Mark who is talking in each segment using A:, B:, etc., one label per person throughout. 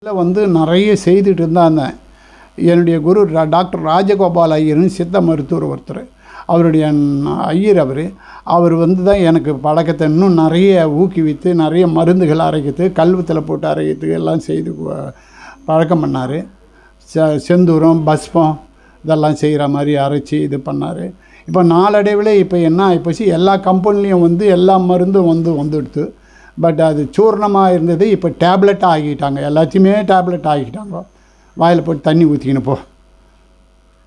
A: வந்து நிறைய செய்துட்டு இருந்தாங்க. என்னுடைய குரு டாக்டர் ராஜகோபால் ஐயர்னு சித்த மருத்துவர் ஒருத்தர். அவருடைய ஐயர் அவர் வந்து தான் எனக்கு பழக்கத்தை இன்னும் நிறைய ஊக்குவித்து நிறைய மருந்துகள் அரைக்கிறது, கல்வத்தில் போட்டு அரைக்கிறதுக்கு எல்லாம் செய்து பழக்கம் பண்ணார். செந்தூரம் பஸ்பம் இதெல்லாம் செய்கிற மாதிரி அரைச்சி இது பண்ணார். இப்போ நாளடைவில் இப்போ என்ன ஆகிப்போச்சு, எல்லா கம்பெனிலையும் வந்து எல்லா மருந்தும் வந்துடுது. பட் அது சூர்ணமாக இருந்தது இப்போ டேப்லெட்டாக ஆகிட்டாங்க. எல்லாத்தையுமே டேப்லெட் ஆகிட்டாங்க. வாயில் போட்டு தண்ணி ஊற்றிக்கின்னு போ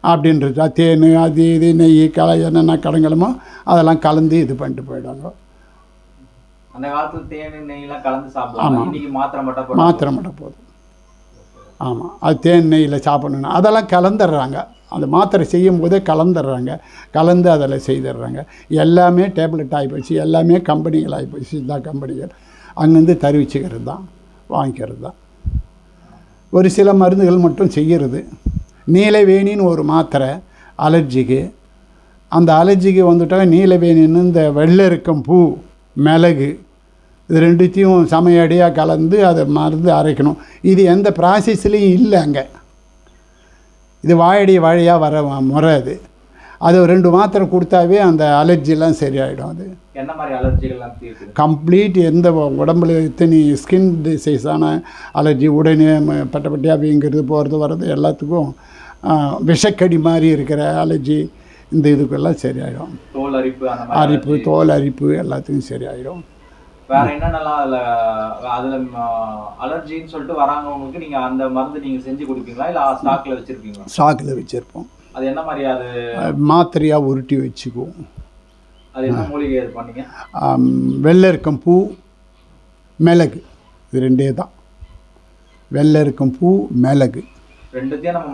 A: அப்படின்றது. தேன் அது இது நெய் என்னென்ன கடங்கலமோ அதெல்லாம் கலந்து இது பண்ணிட்டு போயிடுவாங்க.
B: அந்த காலத்தில் தேன் நெய்லாம் கலந்து சாப்பிடலாம். இன்னைக்கு
A: மாத்திரை மட்டும் போதும். ஆமாம், அது தேன் நெய்யில் சாப்பிடணும் அதெல்லாம் கலந்துடுறாங்க. அந்த மாத்திரை செய்யும் போதே கலந்துடுறாங்க, கலந்து அதில் செய்துடுறாங்க. எல்லாமே டேப்லெட் ஆகிப்போச்சு, எல்லாமே கம்பெனிகள் ஆகிப்போச்சு. சித்தா கம்பெனிகள் அங்கேருந்து தருவிச்சுக்கிறது தான், வாங்கிக்கிறது தான். ஒரு சில மருந்துகள் மட்டும் செய்கிறது. நீலவேணின்னு ஒரு மாத்திரை அலர்ஜிக்கு. அந்த அலர்ஜிக்கு வந்துட்டால் நீலவேணின்னு இந்த வெள்ளரிக்கம் பூ மிளகு இது ரெண்டுத்தையும் சமையடியாக கலந்து அதை மருந்து அரைக்கணும். இது எந்த ப்ராசஸ்லேயும் இல்லை அங்கே. இது வாயடி வழியாக வர முறை. அது 2 மாத்திரை கொடுத்தாவே அந்த அலர்ஜிலாம் சரியாயிடும். அது
B: என்ன மாதிரி அலர்ஜிகள்லாம் தீர்க்குது?
A: கம்ப்ளீட் எந்த உடம்புல எத்தனை ஸ்கின் டிசீஸான அலர்ஜி, உடனே பட்டப்பட்டியாக வீங்கிறது போகிறது வர்றது எல்லாத்துக்கும், விஷக்கடி மாதிரி இருக்கிற அலர்ஜி இந்த இதுக்கெல்லாம் சரியாயிடும்.
B: தோல்
A: அரிப்பு தோல் அரிப்பு எல்லாத்துக்கும் சரியாயிடும்.
B: வேற என்னென்னலாம் அதில் அலர்ஜின்னு சொல்லிட்டு வராங்கவங்களுக்கு நீங்கள் அந்த மருந்து நீங்கள் செஞ்சு கொடுப்பீங்களா, இல்லை ஸ்டாக்கில் வச்சுருப்பீங்களா?
A: ஸ்டாக்கில் வச்சுருப்போம்.
B: அது என்ன மாதிரி? அது
A: மாத்திரையாக உருட்டி வச்சுக்குவோம்.
B: அது என்ன மூலிகை இது பண்ணீங்க?
A: வெள்ளரிக்கம் பூ மிளகு இது 2 தான். வெள்ளரிக்கம் பூ மிளகு
B: ரெண்டுத்தையும் நம்ம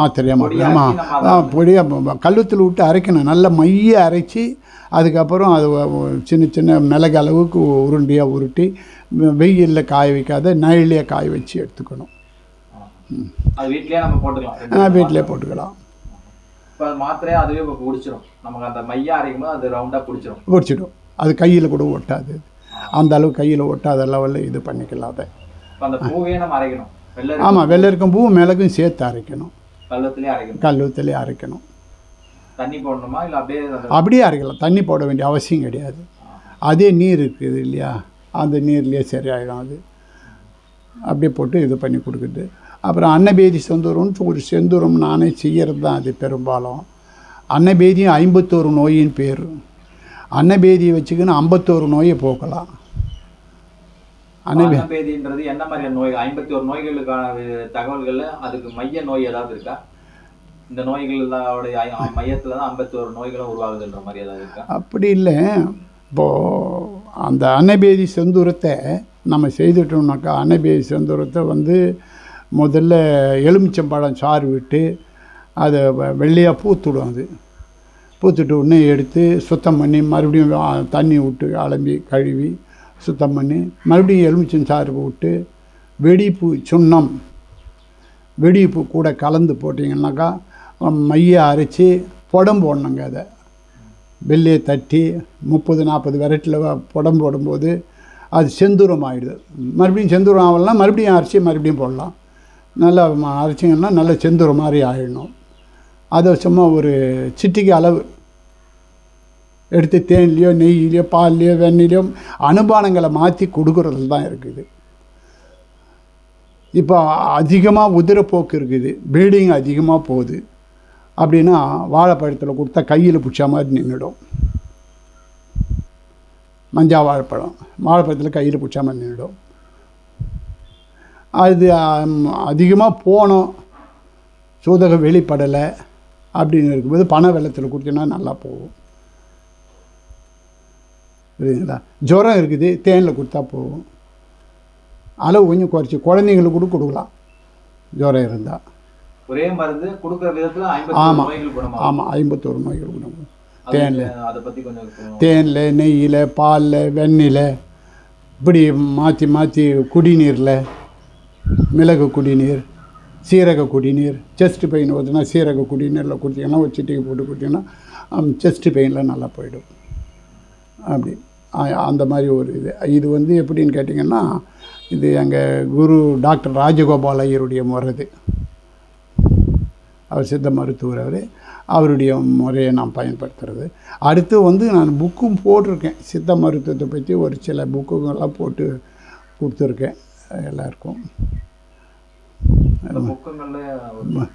A: மாத்திரையாக மாற்றலாம். பொடியாக கல்லுத்தில் விட்டு அரைக்கணும். நல்ல மைய அரைச்சி அதுக்கப்புறம் அது சின்ன சின்ன மிளகு அளவுக்கு உருண்டையாக உருட்டி வெயிலில் காய வைக்காத நெழிலே காய வச்சு எடுத்துக்கணும்.
B: அது வீட்டிலே நம்ம போட்டுக்கலாம்.
A: வீட்டிலே போட்டுக்கலாம்.
B: இப்போ அது மாத்திரையாக அதுவே இப்போ பிடிச்சிடும். நமக்கு அந்த மையம் அரைக்கும் போது அது ரவுண்டாக
A: பிடிச்சிடும். அது கையில் கூட ஒட்டாது. அந்த அளவு கையில் ஒட்டாத லெவலில் இது பண்ணிக்கலாம். அதை
B: அந்த பூவே நம்ம அரைக்கணும்.
A: ஆமாம், வெள்ளரிக்கும் பூ மிளகும் சேர்த்து அரைக்கணும்.
B: கல்லுத்திலே
A: அரைக்கணும்.
B: தண்ணி போடணுமா, இல்லை
A: அப்படியே அரைக்கலாம். தண்ணி போட வேண்டிய அவசியம் கிடையாது. அதே நீர் இருக்குது இல்லையா, அந்த நீர்லேயே சரியாயிடும். அது அப்படியே போட்டு இது பண்ணி கொடுக்குது. அப்புறம் அன்னபேதி செந்தூரம்னு ஒரு செந்தூரம் நானே செய்கிறது தான். அது பெரும்பாலும் அன்னபேதியும் 51 நோயின் பேர். அன்னபேதியை வச்சுக்கின்னு 51 நோயை போக்கலாம்.
B: அன்னபேதின்றது என்ன மாதிரி நோய்? 51 நோய்களுக்கான தகவல்கள், அதுக்கு மைய நோய் ஏதாவது இருக்கா? இந்த நோய்களுடைய மையத்தில் தான் 51 நோய்களும் உருவாகுதுன்ற மாதிரி ஏதாவது இருக்கா?
A: அப்படி இல்லை. இப்போது அந்த அன்னபேதி செந்தூரத்தை நம்ம செய்துட்டோம்னாக்கா, அன்னபேதி செந்தூரத்தை வந்து முதல்ல எலுமிச்சம்பழம் சாறு விட்டு அதை வெள்ளையாக பூத்துடும். அது பூத்துட்டு உடனே எடுத்து சுத்தம் பண்ணி மறுபடியும் தண்ணி விட்டு அலம்பி கழுவி சுத்தம் பண்ணி மறுபடியும் எலுமிச்சம் சாறு விட்டு வெடிப்பு சுண்ணம் வெடிப்பு கூட கலந்து போட்டிங்கன்னாக்கா மைய அரைச்சி புடம் போடணுங்க. அதை வெள்ளையை தட்டி 30-40 விரட்டில் புடம் போடும்போது அது செந்தூரம் ஆகிடுது. மறுபடியும் செந்தூரம் ஆகலாம், மறுபடியும் அரைச்சி மறுபடியும் போடலாம். நல்லா அரைச்சிங்கன்னா நல்ல செந்தூரம் மாதிரி ஆகிடணும். அதை சும்மா ஒரு சிட்டிக்கு அளவு எடுத்து தேன்லேயோ நெய்யிலையோ பால்லையோ வெண்ணிலையோ அனுபானங்களை மாற்றி கொடுக்குறதுல தான் இருக்குது. இப்போ அதிகமாக உதிரப்போக்கு இருக்குது, ப்ளீடிங் அதிகமாக போகுது அப்படின்னா வாழைப்பழத்தில் கொடுத்தா கையில் பிடிச்ச மாதிரி நின்றுடும். வாழைப்பழத்தில் கையில் பிடிச்ச மாதிரி நின்றுடும். அது அதிகமாக போனோம், சூதகம் வெளிப்படலை அப்படின்னு இருக்கும்போது பனை வெள்ளத்தில் கொடுத்தீங்கன்னா நல்லா போகும். புரியுதுங்களா? ஜுரம் இருக்குது, தேனில் கொடுத்தா போகும். அளவு கொஞ்சம் குறைச்சி குழந்தைங்களுக்கு கூட கொடுக்கலாம் ஜுரம் இருந்தால்.
B: ஒரே மருந்து கொடுக்குற விதத்தில்.
A: ஆமாம் 51 நோய்கள் குணம். தேனில் நெய்யில் பாலில் வெண்ணில் இப்படி மாற்றி மாற்றி குடிநீரில் மிளகு குடிநீர், சீரக குடிநீர், செஸ்ட் பெயின் வருதுன்னா சீரக குடிநீரில் குடிச்சிங்கன்னா ஒரு சிட்டிக்கு போட்டு குடிச்சிங்கன்னா செஸ்ட் பெயினில் நல்லா போயிடும். அப்படி அந்த மாதிரி ஒரு இது வந்து எப்படின்னு கேட்டிங்கன்னா, இது எங்கள் குரு டாக்டர் ராஜகோபால் ஐயருடைய முறை இது. அவர் சித்த மருத்துவர். அவருடைய முறையை நான் பயன்படுத்துகிறது. அடுத்து வந்து நான் புக்கும் போட்டிருக்கேன். சித்த மருத்துவத்தை பற்றி ஒரு சில புக்குங்கள்லாம் போட்டு கொடுத்துருக்கேன் எல்லாருக்கும்.
B: அந்த புக்குங்களில்